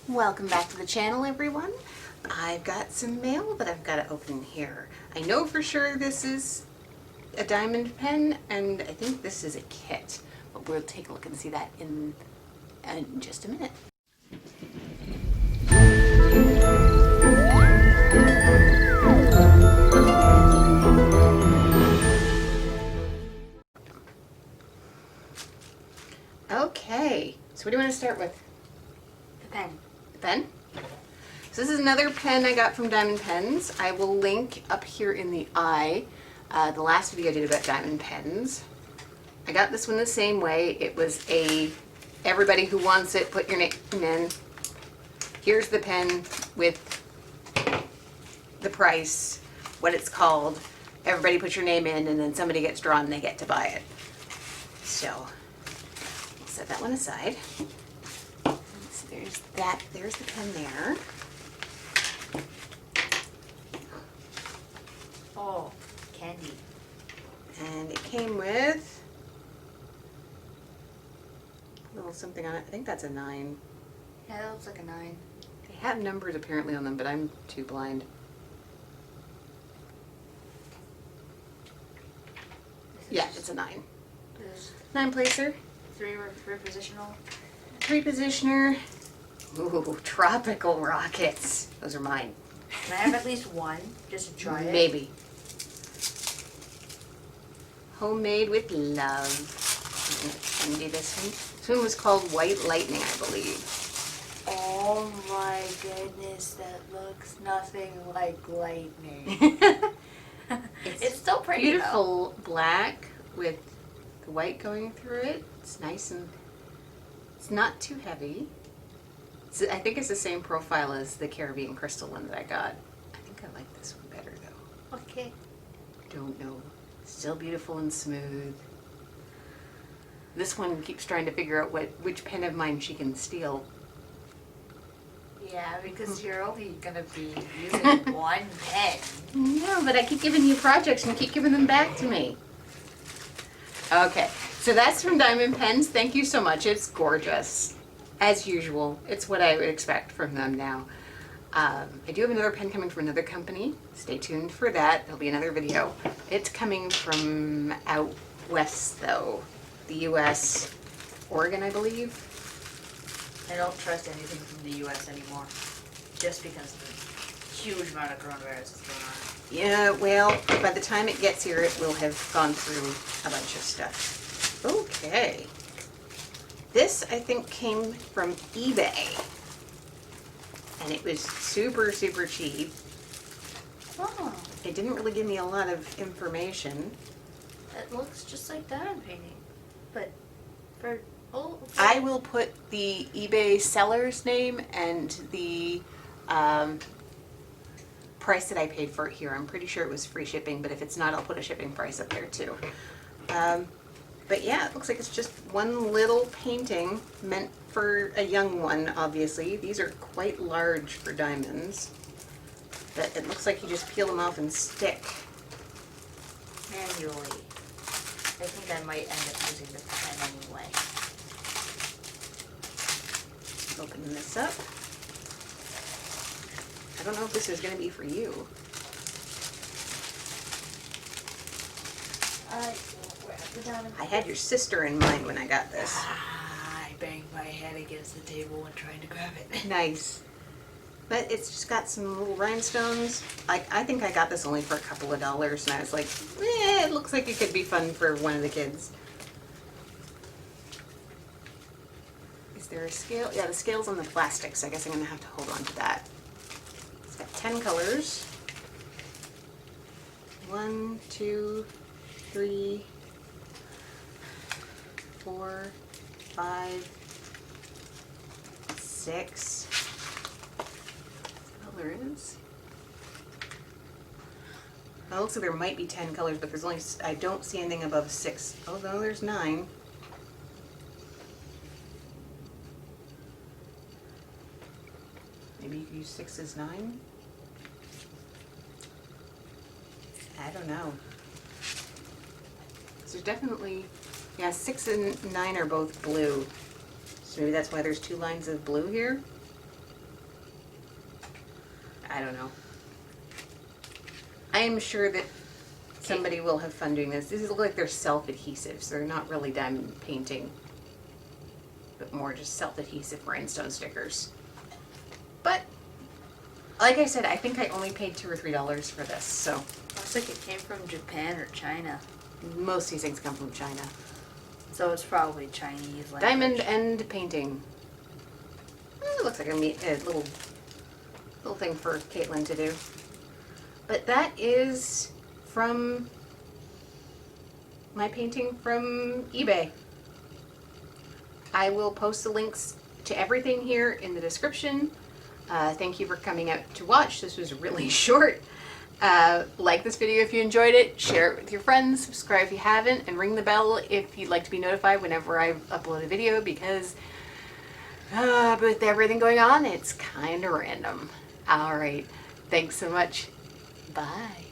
Welcome back to the channel, everyone. I've got some mail that I've got to open here. I know for sure this is a diamond pen, and I think this is a kit, but we'll take a look and see that in just a minute. Okay, so what do you want to start with? The pen. The pen? So this is another pen I got from Diamond Pens. I will link up here in the eye the last video I did about diamond pens. I got this one the same way. It was a everybody who wants it, put your name in. Here's the pen with the price, what it's called. Everybody put your name in, and then somebody gets drawn and they get to buy it. So we'll set that one aside. So there's that. There's the pen there. Oh, candy. And it came with a little something on it. I think that's a 9. Yeah, that looks like a 9. They have numbers apparently on them, but I'm too blind. Yeah, it's a 9. There's 9 placer. 3 repositional. 3 positioner. Ooh, tropical rockets. Those are mine. Can I have at least one just to try it? Maybe. Homemade with love. Undo this one. This one was called White Lightning, I believe. Oh my goodness, that looks nothing like lightning. It's still pretty Beautiful black with the white going through it. It's nice and it's not too heavy. I think it's the same profile as the Caribbean Crystal one that I got. I think I like this one better though. Okay. Don't know. Still beautiful and smooth. This one keeps trying to figure out which pen of mine she can steal. Yeah, because you're only gonna be using one pen. No, but I keep giving you projects and you keep giving them back to me. Okay, so that's from Diamond Pens. Thank you so much. It's gorgeous. As usual, it's what I would expect from them now. I do have another pen coming from another company. Stay tuned for that. There'll be another video. It's coming from out west though. The US, Oregon, I believe. I don't trust anything from the US anymore. Just because of the huge amount of coronavirus that's going on. Yeah, well, by the time it gets here, it will have gone through a bunch of stuff. Okay. This, I think, came from eBay. And it was super, super cheap. Oh, It didn't really give me a lot of information. it looks just like diamond painting. But for I will put the eBay seller's name and the price that I paid for it here. I'm pretty sure it was free shipping, but if it's not, I'll put a shipping price up there too. But yeah, it looks like it's just one little painting meant for a young one, obviously. These are quite large for diamonds. But it looks like you just peel them off and stick. manually. I think I might end up using the pen anyway. Open this up. I don't know if this is going to be for you. I had your sister in mind when I got this. I banged my head against the table when trying to grab it. Nice. But it's just got some little rhinestones. I think I got this only for a couple of dollars, and I was like, it looks like it could be fun for one of the kids. Is there a scale? Yeah, the scale's on the plastic, so I guess I'm going to have to hold on to that. It's got 10 colors. 1, 2, 3, 4, 5, 6 colors. It looks like there might be 10 colors, but there's only, I don't see anything above 6. Oh, no, there's 9. Maybe you could use 6 as 9? I don't know. So there's definitely, yeah, 6 and 9 are both blue. So maybe that's why there's 2 lines of blue here. I don't know. I am sure that somebody will have fun doing this. These look like they're self-adhesives. They're not really diamond painting, but more just self-adhesive rhinestone stickers. But like I said, I think I only paid $2 or $3 for this. So Looks like it came from Japan or China. most of these things come from China. So it's probably Chinese language. Diamond end painting. It looks like a little thing for Caitlin to do. But that is from my painting from eBay. I will post the links to everything here in the description. Thank you for coming out to watch. This was really short. Like this video if you enjoyed it, share it with your friends, subscribe if you haven't, and ring the bell if you'd like to be notified whenever I upload a video, because with everything going on, it's kind of random. Alright, thanks so much. Bye.